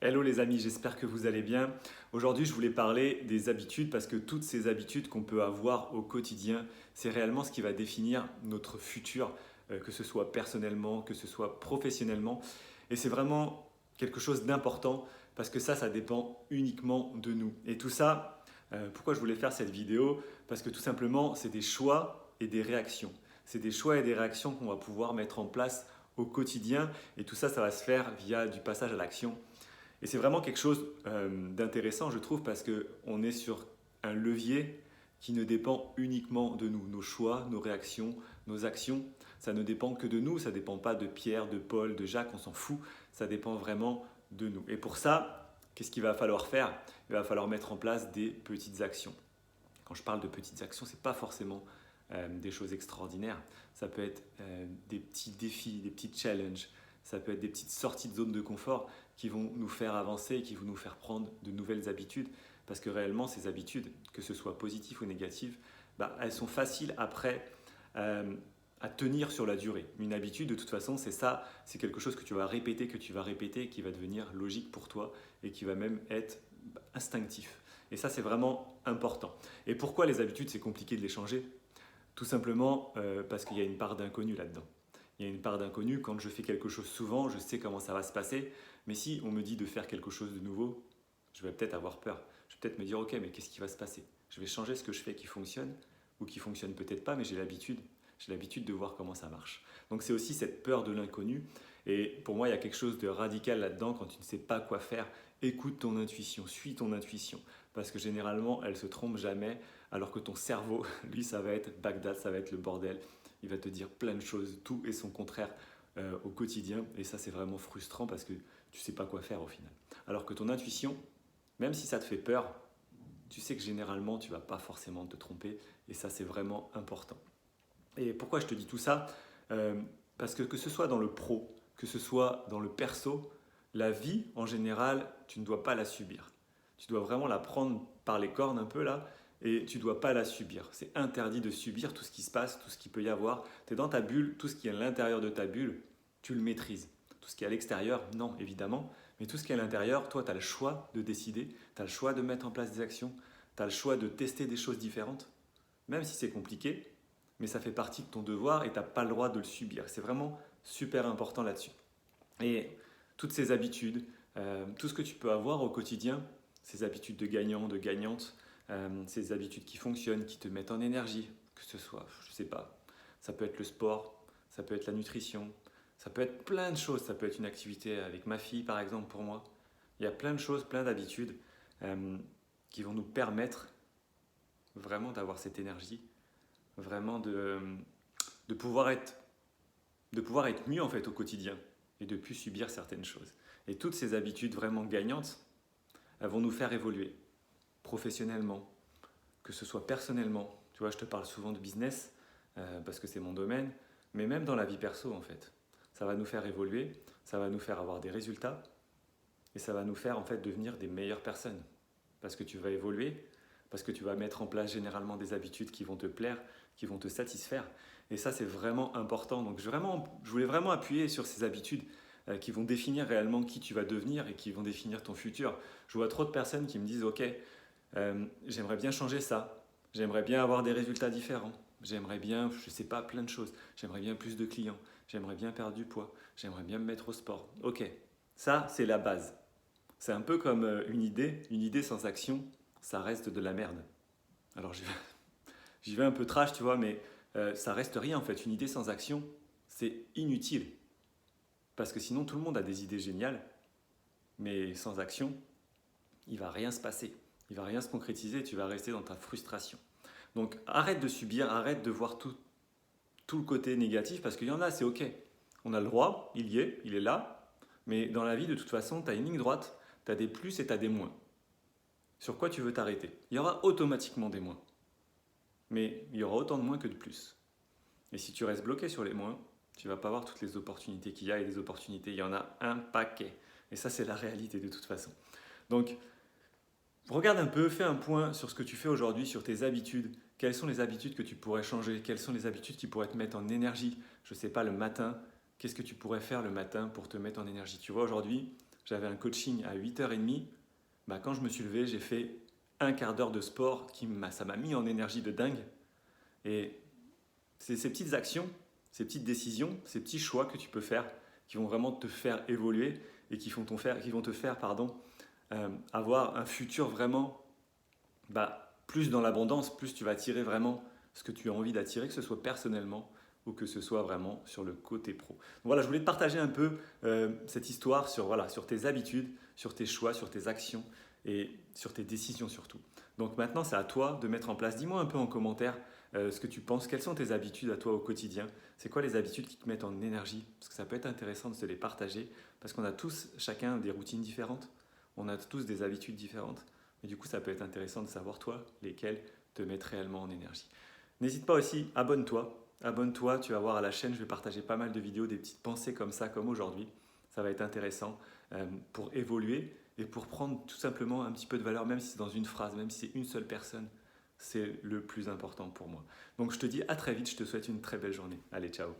Hello les amis, j'espère que vous allez bien. Aujourd'hui, je voulais parler des habitudes parce que toutes ces habitudes qu'on peut avoir au quotidien, c'est réellement ce qui va définir notre futur, que ce soit personnellement, que ce soit professionnellement. Et c'est vraiment quelque chose d'important parce que ça dépend uniquement de nous. Et tout ça, pourquoi je voulais faire cette vidéo? Parce que tout simplement, c'est des choix et des réactions. C'est des choix et des réactions qu'on va pouvoir mettre en place au quotidien. Et tout ça, ça va se faire via du passage à l'action. Et c'est vraiment quelque chose d'intéressant, je trouve, parce qu'on est sur un levier qui ne dépend uniquement de nous. Nos choix, nos réactions, nos actions, ça ne dépend que de nous. Ça ne dépend pas de Pierre, de Paul, de Jacques, on s'en fout. Ça dépend vraiment de nous. Et pour ça, qu'est-ce qu'il va falloir faire? Il va falloir mettre en place des petites actions. Quand je parle de petites actions, ce n'est pas forcément des choses extraordinaires. Ça peut être des petits défis, des petits challenges. Ça peut être des petites sorties de zone de confort qui vont nous faire avancer, qui vont nous faire prendre de nouvelles habitudes. Parce que réellement, ces habitudes, que ce soit positives ou négatives, elles sont faciles après à tenir sur la durée. Une habitude, de toute façon, c'est ça, c'est quelque chose que tu vas répéter, qui va devenir logique pour toi et qui va même être instinctif. Et ça, c'est vraiment important. Et pourquoi les habitudes, c'est compliqué de les changer? Tout simplement parce qu'il y a une part d'inconnu là-dedans. Il y a une part d'inconnu. Quand je fais quelque chose souvent, je sais comment ça va se passer. Mais si on me dit de faire quelque chose de nouveau, je vais peut-être avoir peur. Je vais peut-être me dire, ok, mais qu'est-ce qui va se passer? Je vais changer ce que je fais qui fonctionne ou qui fonctionne peut-être pas, mais j'ai l'habitude. J'ai l'habitude de voir comment ça marche. Donc c'est aussi cette peur de l'inconnu. Et pour moi, il y a quelque chose de radical là-dedans quand tu ne sais pas quoi faire. Écoute ton intuition, suis ton intuition. Parce que généralement, elle se trompe jamais. Alors que ton cerveau, lui, ça va être Bagdad, ça va être le bordel. Il va te dire plein de choses, tout et son contraire au quotidien. Et ça, c'est vraiment frustrant parce que tu ne sais pas quoi faire au final. Alors que ton intuition, même si ça te fait peur, tu sais que généralement, tu ne vas pas forcément te tromper. Et ça, c'est vraiment important. Et pourquoi je te dis tout ça? Parce que ce soit dans le pro, que ce soit dans le perso, la vie, en général, tu ne dois pas la subir. Tu dois vraiment la prendre par les cornes un peu là, et tu ne dois pas la subir. C'est interdit de subir tout ce qui se passe, tout ce qu'il peut y avoir. Tu es dans ta bulle, tout ce qui est à l'intérieur de ta bulle, tu le maîtrises. Tout ce qui est à l'extérieur, non, évidemment. Mais tout ce qui est à l'intérieur, toi, tu as le choix de décider, tu as le choix de mettre en place des actions, tu as le choix de tester des choses différentes, même si c'est compliqué, mais ça fait partie de ton devoir et tu n'as pas le droit de le subir. C'est vraiment super important là-dessus. Et toutes ces habitudes, tout ce que tu peux avoir au quotidien, ces habitudes de gagnant, de gagnante, ces habitudes qui fonctionnent, qui te mettent en énergie, que ce soit, je ne sais pas, ça peut être le sport, ça peut être la nutrition, ça peut être plein de choses, ça peut être une activité avec ma fille par exemple pour moi. Il y a plein de choses, plein d'habitudes qui vont nous permettre vraiment d'avoir cette énergie, vraiment de pouvoir être, de pouvoir être mieux en fait au quotidien et de plus subir certaines choses. Et toutes ces habitudes vraiment gagnantes, elles vont nous faire évoluer professionnellement, que ce soit personnellement. Tu vois, je te parle souvent de business parce que c'est mon domaine, mais même dans la vie perso en fait. Ça va nous faire évoluer, ça va nous faire avoir des résultats et ça va nous faire en fait devenir des meilleures personnes parce que tu vas évoluer, parce que tu vas mettre en place généralement des habitudes qui vont te plaire, qui vont te satisfaire. Et ça, c'est vraiment important. Donc, je voulais vraiment appuyer sur ces habitudes qui vont définir réellement qui tu vas devenir et qui vont définir ton futur. Je vois trop de personnes qui me disent, OK, j'aimerais bien changer ça, j'aimerais bien avoir des résultats différents, j'aimerais bien, je ne sais pas, plein de choses, j'aimerais bien plus de clients, j'aimerais bien perdre du poids, j'aimerais bien me mettre au sport. OK, ça, c'est la base. C'est un peu comme une idée sans action, ça reste de la merde. Alors j'y vais un peu trash, tu vois, mais ça reste rien en fait. Une idée sans action, c'est inutile. Parce que sinon, tout le monde a des idées géniales, mais sans action, il va rien se passer. Il va rien se concrétiser, tu vas rester dans ta frustration. Donc arrête de subir, arrête de voir tout le côté négatif, parce qu'il y en a, c'est ok. On a le droit, il est là, mais dans la vie, de toute façon, tu as une ligne droite, tu as des plus et tu as des moins. Sur quoi tu veux t'arrêter? Il y aura automatiquement des moins. Mais il y aura autant de moins que de plus. Et si tu restes bloqué sur les moins, tu ne vas pas voir toutes les opportunités qu'il y a, et des opportunités, il y en a un paquet. Et ça, c'est la réalité de toute façon. Donc, regarde un peu, fais un point sur ce que tu fais aujourd'hui, sur tes habitudes. Quelles sont les habitudes que tu pourrais changer? Quelles sont les habitudes qui pourraient te mettre en énergie? Je ne sais pas, le matin, qu'est-ce que tu pourrais faire le matin pour te mettre en énergie? Tu vois, aujourd'hui, j'avais un coaching à 8h30, bah, quand je me suis levé, j'ai fait un quart d'heure de sport ça m'a mis en énergie de dingue. Et c'est ces petites actions, ces petites décisions, ces petits choix que tu peux faire qui vont vraiment te faire évoluer et qui vont te faire avoir un futur vraiment plus dans l'abondance, plus tu vas attirer vraiment ce que tu as envie d'attirer, que ce soit personnellement ou que ce soit vraiment sur le côté pro. Donc voilà, je voulais te partager un peu cette histoire sur tes habitudes, sur tes choix, sur tes actions et sur tes décisions surtout. Donc maintenant, c'est à toi de mettre en place. Dis-moi un peu en commentaire ce que tu penses. Quelles sont tes habitudes à toi au quotidien? C'est quoi les habitudes qui te mettent en énergie? Parce que ça peut être intéressant de se les partager parce qu'on a tous, chacun, des routines différentes. On a tous des habitudes différentes. Et du coup, ça peut être intéressant de savoir, toi, lesquelles te mettent réellement en énergie. N'hésite pas aussi, abonne-toi. Abonne-toi, tu vas voir à la chaîne, je vais partager pas mal de vidéos, des petites pensées comme ça, comme aujourd'hui. Ça va être intéressant pour évoluer et pour prendre tout simplement un petit peu de valeur, même si c'est dans une phrase, même si c'est une seule personne. C'est le plus important pour moi. Donc je te dis à très vite, je te souhaite une très belle journée. Allez, ciao.